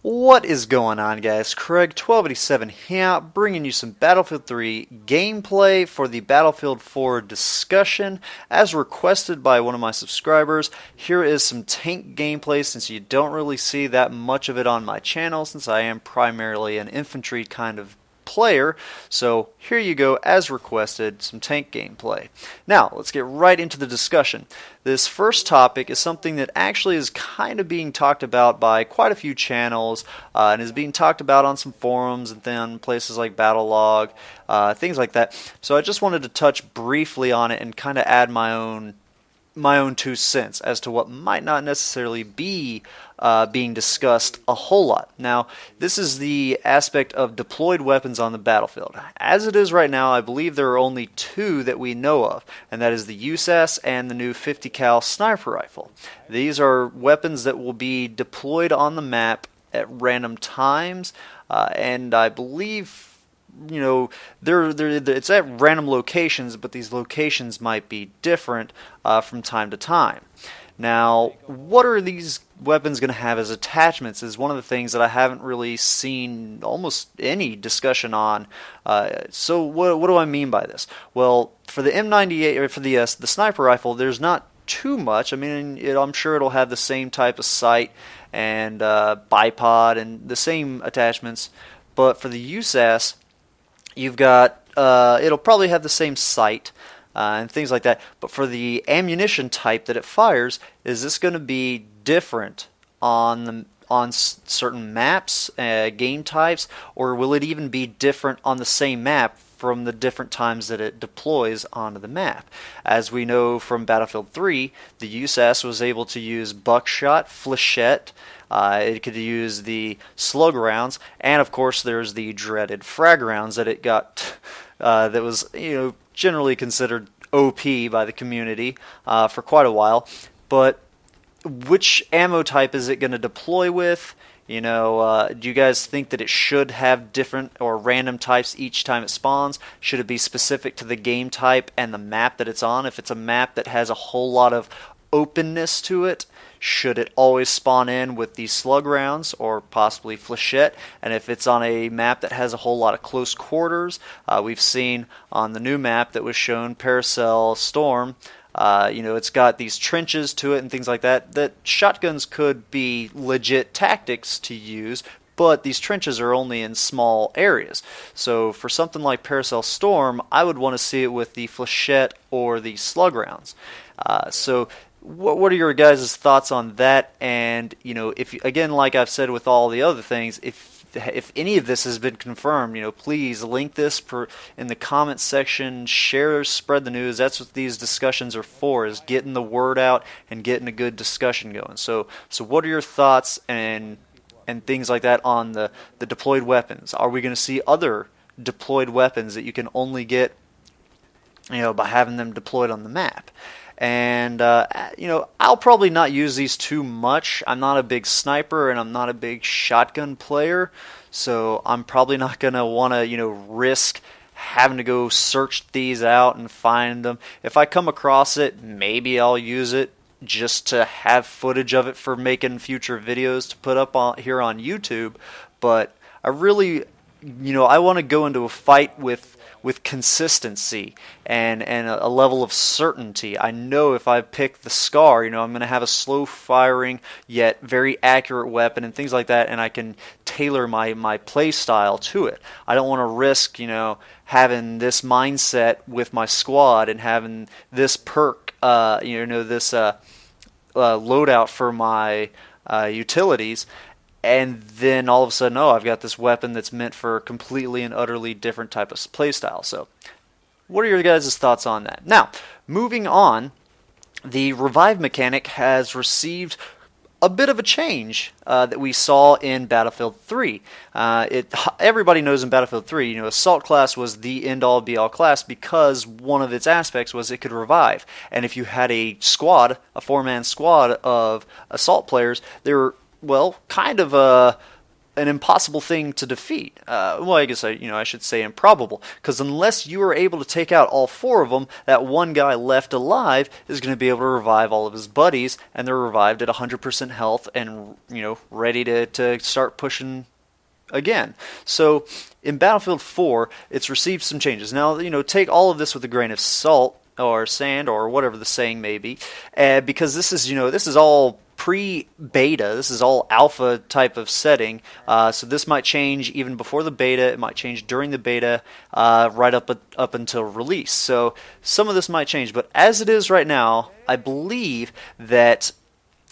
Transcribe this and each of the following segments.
What is going on, guys? Craig 1287 here, bringing you some Battlefield 3 gameplay for the Battlefield 4 discussion. As requested by one of my subscribers, here is some tank gameplay since you don't really see that much of it on my channel since I am primarily an infantry kind of player. So here you go, as requested, some tank gameplay. Now let's get right into the discussion. This first topic is something that actually is kind of being talked about by quite a few channels and is being talked about on some forums and then places like Battlelog, things like that. So I just wanted to touch briefly on it and kind of add my own 2 cents as to what might not necessarily be being discussed a whole lot. Now, this is the aspect of deployed weapons on the battlefield. As it is right now, I believe there are only 2 that we know of, and that is the USAS and the new 50 cal sniper rifle. These are weapons that will be deployed on the map at random times, and I believe it's at random locations, but these locations might be different from time to time. Now, what are these weapons going to have as attachments is one of the things that I haven't really seen almost any discussion on. So what do I mean by this? Well, for the M98 or for the sniper rifle, there's not too much. I mean, I'm sure it'll have the same type of sight and bipod and the same attachments, but for the USAS, you've got, it'll probably have the same sight and things like that. But for the ammunition type that it fires, is this going to be different on certain maps, game types, or will it even be different on the same map from the different times that it deploys onto the map? As we know from Battlefield 3, the USAS was able to use buckshot, flechette. It could use the slug rounds, and of course there's the dreaded frag rounds that it got that was generally considered OP by the community for quite a while. But which ammo type is it going to deploy with? Do you guys think that it should have different or random types each time it spawns? Should it be specific to the game type and the map that it's on? If it's a map that has a whole lot of openness to it, should it always spawn in with these slug rounds or possibly flechette? And if it's on a map that has a whole lot of close quarters, we've seen on the new map that was shown, Paracel Storm, it's got these trenches to it and things like that, that shotguns could be legit tactics to use, but these trenches are only in small areas. So for something like Paracel Storm, I would want to see it with the flechette or the slug rounds. So what are your guys' thoughts on that? And if again, like I've said with all the other things, if any of this has been confirmed, please link this in the comments section, share, spread the news. That's what these discussions are for, is getting the word out and getting a good discussion going. So what are your thoughts and things like that on the deployed weapons? Are we going to see other deployed weapons that you can only get by having them deployed on the map? And I'll probably not use these too much. I'm not a big sniper and I'm not a big shotgun player, so I'm probably not gonna want to risk having to go search these out and find them. If I come across it, maybe I'll use it just to have footage of it for making future videos to put up here on YouTube. But I really, I want to go into a fight with consistency and a level of certainty. I know if I pick the SCAR, I'm going to have a slow firing yet very accurate weapon and things like that, and I can tailor my play style to it. I don't want to risk having this mindset with my squad and having this perk, this loadout for my utilities, and then all of a sudden, I've got this weapon that's meant for a completely and utterly different type of playstyle. So, what are your guys' thoughts on that? Now, moving on, the revive mechanic has received a bit of a change that we saw in Battlefield 3. Everybody knows in Battlefield 3, Assault class was the end-all be-all class because one of its aspects was it could revive. And if you had a squad, a 4-man squad of Assault players, they were kind of an impossible thing to defeat. Well, I guess I should say improbable, because unless you are able to take out all 4 of them, that one guy left alive is going to be able to revive all of his buddies, and they're revived at 100% health and ready to start pushing again. So in Battlefield 4, it's received some changes. Now, take all of this with a grain of salt or sand or whatever the saying may be, because this is all pre-beta. This is all alpha type of setting, so this might change even before the beta. It might change during the beta, right up until release. So some of this might change, but as it is right now, I believe that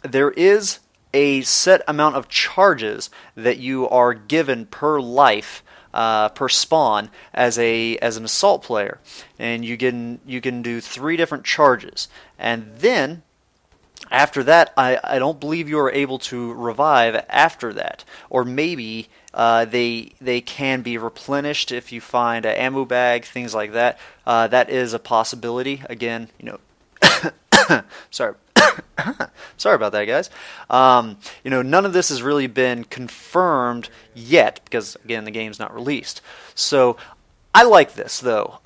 there is a set amount of charges that you are given per life, per spawn as an assault player, and you can do 3 different charges, and then after that, I don't believe you are able to revive after that. Or maybe they can be replenished if you find an ammo bag, things like that. That is a possibility. Again, sorry. Sorry about that, guys. None of this has really been confirmed yet because, again, the game's not released. So I like this, though,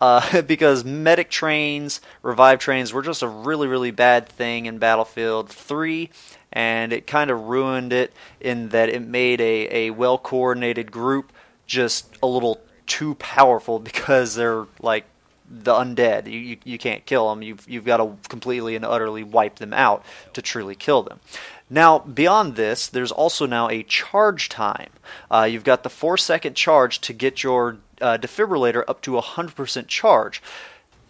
because medic trains, revive trains were just a really, really bad thing in Battlefield 3, and it kind of ruined it in that it made a well-coordinated group just a little too powerful because they're like the undead. You can't kill them. You've got to completely and utterly wipe them out to truly kill them. Now, beyond this, there's also now a charge time. You've got the 4-second charge to get your defibrillator up to 100% charge,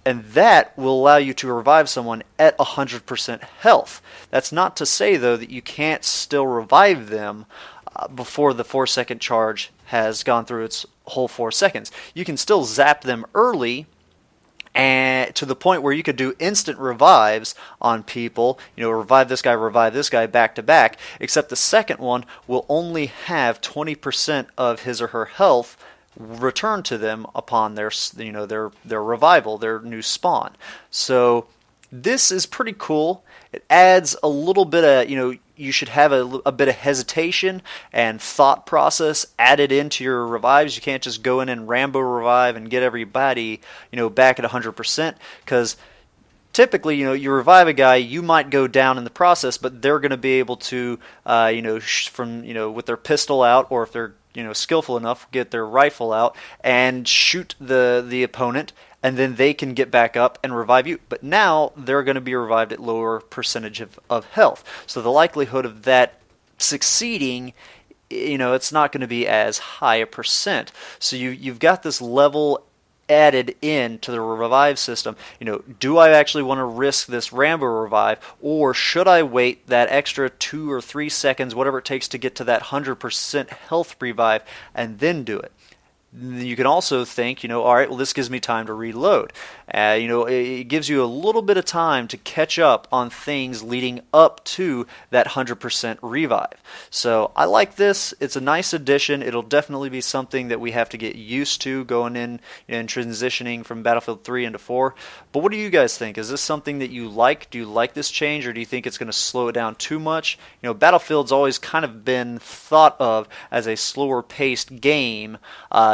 and that will allow you to revive someone at 100% health. That's not to say, though, that you can't still revive them before the 4-second charge has gone through its whole 4 seconds. You can still zap them early, and to the point where you could do instant revives on people, revive this guy back to back, except the second one will only have 20% of his or her health return to them upon their revival, their new spawn. So this is pretty cool. It adds a little bit of, you should have a bit of hesitation and thought process added into your revives. You can't just go in and Rambo revive and get everybody, back at 100%, because typically, you revive a guy, you might go down in the process, but they're going to be able to, with their pistol out, or if they're skillful enough, get their rifle out and shoot the opponent, and then they can get back up and revive you. But now they're going to be revived at lower percentage of health. So the likelihood of that succeeding, it's not going to be as high a percent. So you've got this level added in to the revive system. Do I actually want to risk this Rambo revive, or should I wait that extra 2 or 3 seconds, whatever it takes to get to that 100% health revive, and then do it? You can also think, all right, well, this gives me time to reload. It gives you a little bit of time to catch up on things leading up to that 100% revive. So I like this. It's a nice addition. It'll definitely be something that we have to get used to going in and transitioning from Battlefield 3 into 4. But what do you guys think? Is this something that you like? Do you like this change, or do you think it's going to slow it down too much? Battlefield's always kind of been thought of as a slower paced game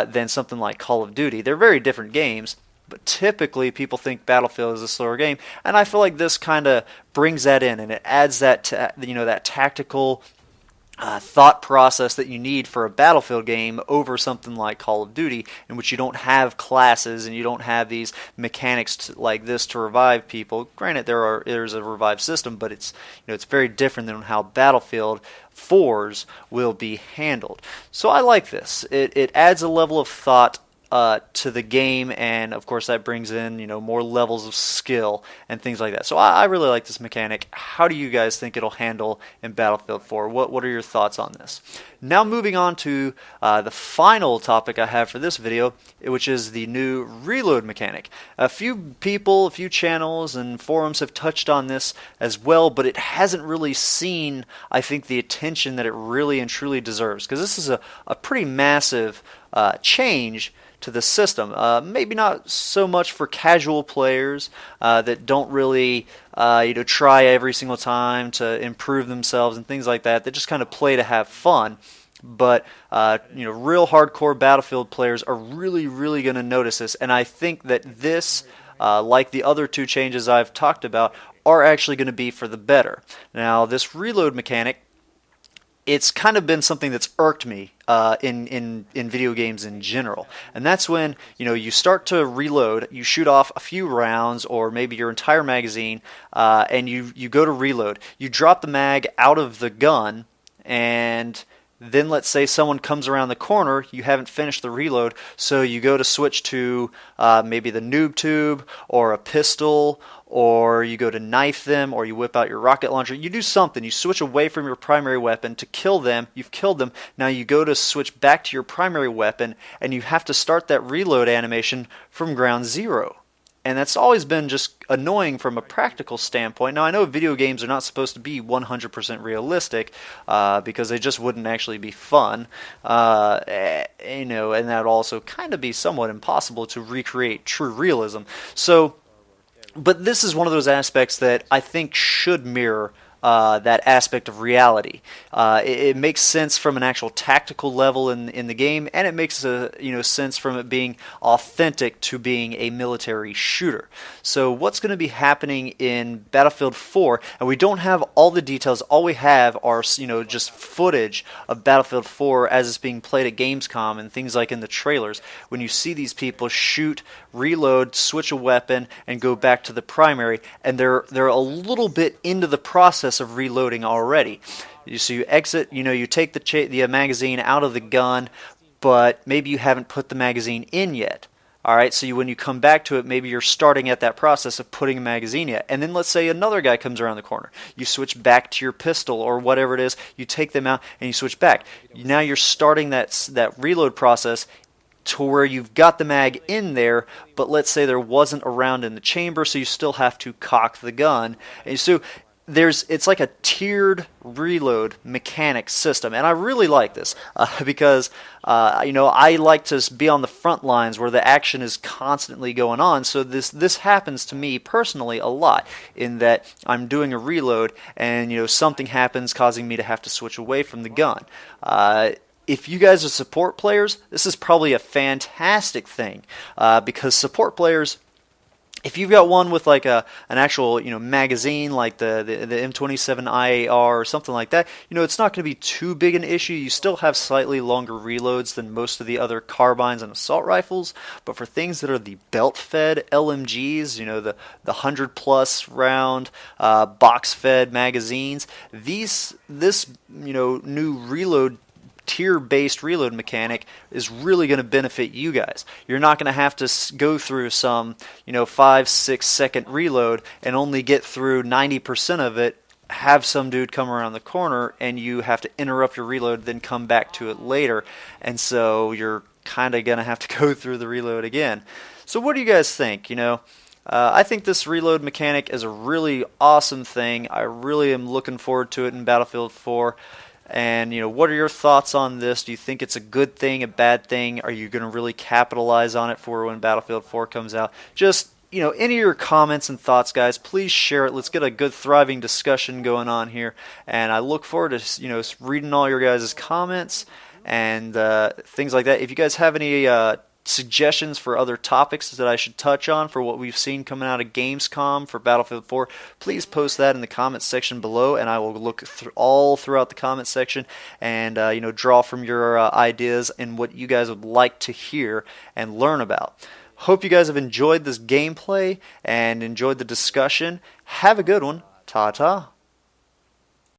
than something like Call of Duty. They're very different games, but typically people think Battlefield is a slower game, and I feel like this kind of brings that in, and it adds that that tactical thought process that you need for a Battlefield game over something like Call of Duty, in which you don't have classes and you don't have these mechanics like this to revive people. Granted, there's a revive system, but it's very different than how Battlefield 4s will be handled. So I like this. It adds a level of thought to the game, and of course that brings in more levels of skill and things like that. So I really like this mechanic. How do you guys think it'll handle in Battlefield 4? What are your thoughts on this? Now moving on to the final topic I have for this video, which is the new reload mechanic. A few people, a few channels and forums have touched on this as well, but it hasn't really seen, I think, the attention that it really and truly deserves, because this is a pretty massive change to the system. Maybe not so much for casual players that don't really try every single time to improve themselves and things like that. They just kind of play to have fun. but real hardcore Battlefield players are really, really going to notice this. And I think that this, like the other two changes I've talked about, are actually going to be for the better. Now, this reload mechanic, it's kind of been something that's irked me in video games in general, and that's when you start to reload, you shoot off a few rounds or maybe your entire magazine, and you go to reload, you drop the mag out of the gun, and then let's say someone comes around the corner, you haven't finished the reload, so you go to switch to maybe the noob tube or a pistol, or you go to knife them, or you whip out your rocket launcher. You do something. You switch away from your primary weapon to kill them. You've killed them. Now you go to switch back to your primary weapon, and you have to start that reload animation from ground zero. And that's always been just annoying from a practical standpoint. Now, I know video games are not supposed to be 100% realistic because they just wouldn't actually be fun. And that would also kind of be somewhat impossible to recreate true realism. But this is one of those aspects that I think should mirror that aspect of reality. It makes sense from an actual tactical level in the game, and it makes sense from it being authentic to being a military shooter. So what's going to be happening in Battlefield 4, and we don't have all the details, all we have are just footage of Battlefield 4 as it's being played at Gamescom and things like in the trailers, when you see these people shoot, reload, switch a weapon, and go back to the primary, and they're a little bit into the process of reloading already. So you exit, you take the magazine out of the gun, but maybe you haven't put the magazine in yet. Alright, so when you come back to it, maybe you're starting at that process of putting a magazine in. And then let's say another guy comes around the corner. You switch back to your pistol or whatever it is, you take them out and you switch back. Now you're starting that reload process to where you've got the mag in there, but let's say there wasn't a round in the chamber, so you still have to cock the gun. And so it's like a tiered reload mechanic system, and I really like this because I like to be on the front lines where the action is constantly going on. So this happens to me personally a lot, in that I'm doing a reload and something happens causing me to have to switch away from the gun. If you guys are support players, this is probably a fantastic thing because support players, if you've got one with like an actual magazine like the M27 IAR or something like that, it's not going to be too big an issue. You still have slightly longer reloads than most of the other carbines and assault rifles, but for things that are the belt-fed LMGs, the 100+ round box-fed magazines, this new reload tier-based reload mechanic is really going to benefit you guys. You're not going to have to go through some 5-6 second reload and only get through 90% of it, have some dude come around the corner and you have to interrupt your reload, then come back to it later, and so you're kind of going to have to go through the reload again. So what do you guys think? I think this reload mechanic is a really awesome thing. I really am looking forward to it in Battlefield 4. And what are your thoughts on this? Do you think it's a good thing, a bad thing? Are you going to really capitalize on it for when Battlefield 4 comes out? Just any of your comments and thoughts, guys, please share it. Let's get a good, thriving discussion going on here. And I look forward to reading all your guys' comments and things like that. If you guys have any suggestions for other topics that I should touch on for what we've seen coming out of Gamescom for Battlefield 4, please post that in the comments section below, and I will look all throughout the comments section and draw from your ideas and what you guys would like to hear and learn about. Hope you guys have enjoyed this gameplay and enjoyed the discussion. Have a good one. Ta-ta.